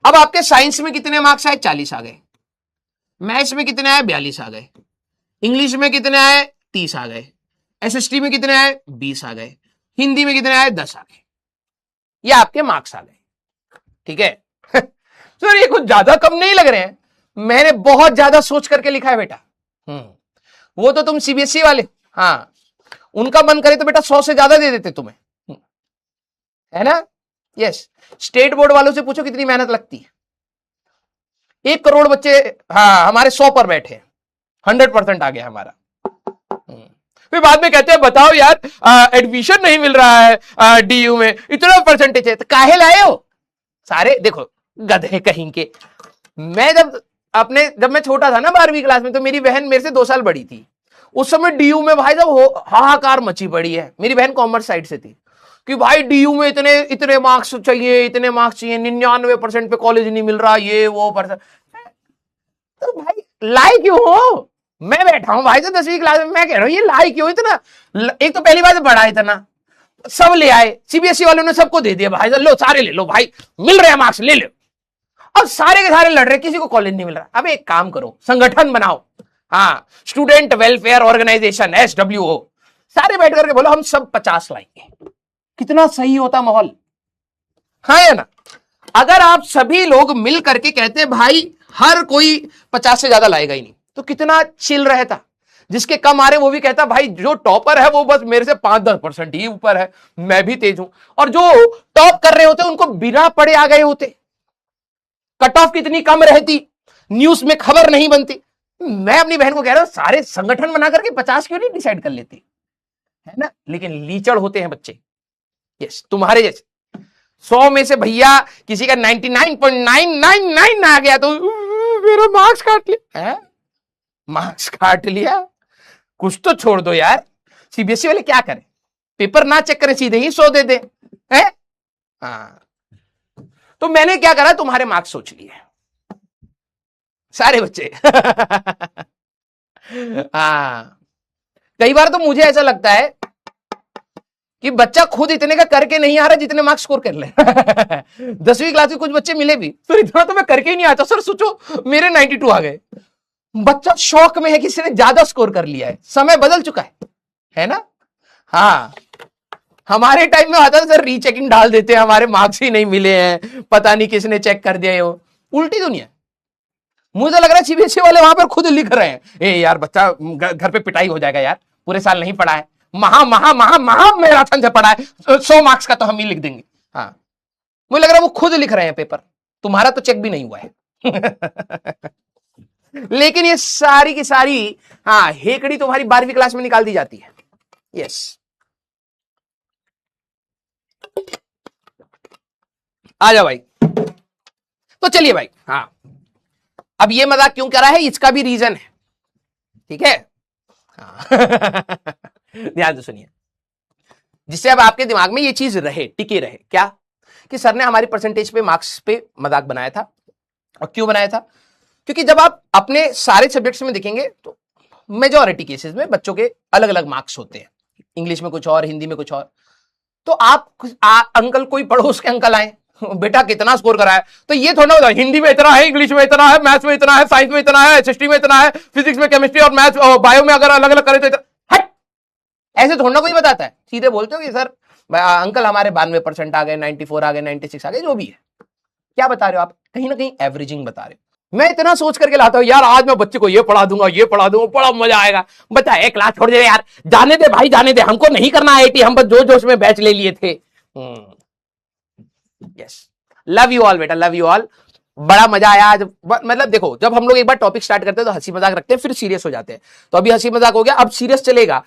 अब आपके साइंस में कितने मार्क्स आए? 40 आ गए। मैथ्स में कितने आए? 42 आ गए। इंग्लिश में कितने आए? 30 आ गए। एसएसटी में कितने आए? 20 आ गए। हिंदी में कितने आए? 10 आ गए। ये आपके मार्क्स आ गए, ठीक है। सर ये कुछ ज्यादा कम नहीं लग रहे हैं? मैंने बहुत ज्यादा सोच करके लिखा है बेटा। वो तो तुम सीबीएसई वाले, हाँ, उनका मन करे तो बेटा 100 से ज्यादा दे देते तुम्हें, है ना। यस, स्टेट बोर्ड वालों से पूछो कितनी मेहनत लगती है। 1 करोड़ बच्चे, हाँ, हमारे 100 पर बैठे, 100% आ गया हमारा। फिर बाद में कहते हैं बताओ यार एडमिशन नहीं मिल रहा है डीयू में, इतना परसेंटेज है, तो काहे लाए हो सारे? देखो गधे कहीं के। मैं जब मैं छोटा था ना 12वीं क्लास में, तो मेरी बहन मेरे से 2 साल बड़ी थी। उस समय डीयू में भाई साहब हाहाकार मची पड़ी है। मेरी बहन कॉमर्स साइड से थी कि भाई डीयू में इतने इतने मार्क्स चाहिए, इतने मार्क्स चाहिए, 99% पे कॉलेज नहीं मिल रहा, ये वो परसेंट। तो भाई लाए क्यों हो? मैं बैठा हूं भाई साहब 10वीं क्लास में, मैं कह रहा हूं ये लाए क्यों इतना? एक तो पहली बात बड़ा इतना, सब ले आए, सीबीएसई वालों ने सबको दे दिया भाई साहब, लो सारे ले लो भाई, मिल रहे हैं मार्क्स, ले लो। अब सारे के सारे लड़ रहे, किसी को कॉलेज नहीं मिल रहा। अब एक काम करो, संगठन बनाओ, हाँ, स्टूडेंट वेलफेयर ऑर्गेनाइजेशन, SWO, सारे बैठ करके बोलो हम सब 50 लाएंगे। कितना सही होता माहौल, हाँ या ना। अगर आप सभी लोग मिल करके कहते भाई हर कोई 50 से ज्यादा लाएगा ही नहीं, तो कितना चिल रहता। जिसके कम आ रहे वो भी कहता भाई जो टॉपर है वो बस मेरे से 5-10% ही ऊपर है, मैं भी तेज हूं। और जो टॉप कर रहे होते उनको बिना पढ़े आ गए होते, कट ऑफ कितनी कम रहती, न्यूज में खबर नहीं बनती। मैं अपनी बहन को कह रहा हूं सारे संगठन बना करके 50 क्यों नहीं डिसाइड कर लेते, है ना। लेकिन लीचड़ होते हैं बच्चे। यस, तुम्हारे जैसे 100 में से भैया किसी का 99.999 आ गया तो मेरा मार्क्स काट लिया है, मार्क्स काट लिया। कुछ तो छोड़ दो यार। सीबीएसई वाले क्या करें, पेपर ना चेक करें, सीधे ही 100 दे दे, है। हाँ, तो मैंने क्या करा, तुम्हारे मार्क्स सोच लिए सारे बच्चे। हाँ, कई बार तो मुझे ऐसा लगता है कि बच्चा खुद इतने का करके नहीं आ रहा जितने मार्क्स स्कोर कर ले। 10वीं क्लास के कुछ बच्चे मिले भी, सर इतना तो मैं करके ही नहीं आता सर, सोचो मेरे 92 आ गए। बच्चा शौक में है किसी ने ज्यादा स्कोर कर लिया है, समय बदल चुका है ना। हाँ, हमारे टाइम में आता था सर रीचेकिंग डाल देते हैं, हमारे मार्क्स ही नहीं मिले हैं, पता नहीं किसने चेक कर दिया। हो उल्टी दुनिया। मुझे लग रहा है सीबीएसई वाले वहां पर खुद लिख रहे हैं, ए यार बच्चा घर पे पिटाई हो जाएगा यार, पूरे साल नहीं पढ़ा है, महा मैराथन से पढ़ा है, 100 मार्क्स का तो हम ही लिख देंगे। हाँ, मुझे लग रहा है वो खुद लिख रहे हैं पेपर, तुम्हारा तो चेक भी नहीं हुआ है। लेकिन ये सारी की सारी, हाँ, हेकड़ी तुम्हारी 12वीं क्लास में निकाल दी जाती है। यस, आ जाओ भाई। तो चलिए भाई, हाँ, अब ये मजाक क्यों कर रहा है, इसका भी रीजन है, ठीक है। हाँ। ध्यान से सुनिए, जिससे अब आपके दिमाग में ये चीज रहे, टिके रहे, क्या कि सर ने हमारी परसेंटेज पे, मार्क्स पे मजाक बनाया था। और क्यों बनाया था? क्योंकि जब आप अपने सारे सब्जेक्ट्स में देखेंगे तो मेजॉरिटी केसेस में बच्चों के अलग अलग मार्क्स होते हैं, इंग्लिश में कुछ और, हिंदी में कुछ और। तो आप अंकल कोई पड़ोस के अंकल आए, बेटा कितना स्कोर करा है, तो ये थोड़ा होता है हिंदी में इतना है, इंग्लिश में इतना है, मैथ्स में इतना है, साइंस में इतना है, एसएसटी में इतना है, फिजिक्स में, केमिस्ट्री और मैथ्स और बायो में अगर अलग अलग करे तो इतना। हट, ऐसे थोड़ा कोई बताता है। सीधे बोलते हो कि सर अंकल हमारे 92% आ गए, 94 आ गए, 96 आ गए, जो भी है। क्या बता रहे हो आप? कहीं ना कहीं एवरेजिंग बता रहे हो। मैं इतना सोच करके लाता हूं यार, आज मैं बच्चे को ये पढ़ा दूंगा, ये पढ़ा दूंगा, बड़ा मजा आएगा। बता एक क्लास छोड़ दे यार, जाने दे भाई, जाने दे, हमको नहीं करना आईआईटी, हम बस जोश जोश में बैच ले लिए थे। यस, लव यू ऑल बेटा, लव यू ऑल। बड़ा मजा आया आज। मतलब देखो, जब हम लोग एक बार टॉपिक स्टार्ट करते हैं तो हंसी मजाक रखते हैं, फिर सीरियस हो जाते हैं। तो अभी हंसी मजाक हो गया, अब सीरियस चलेगा।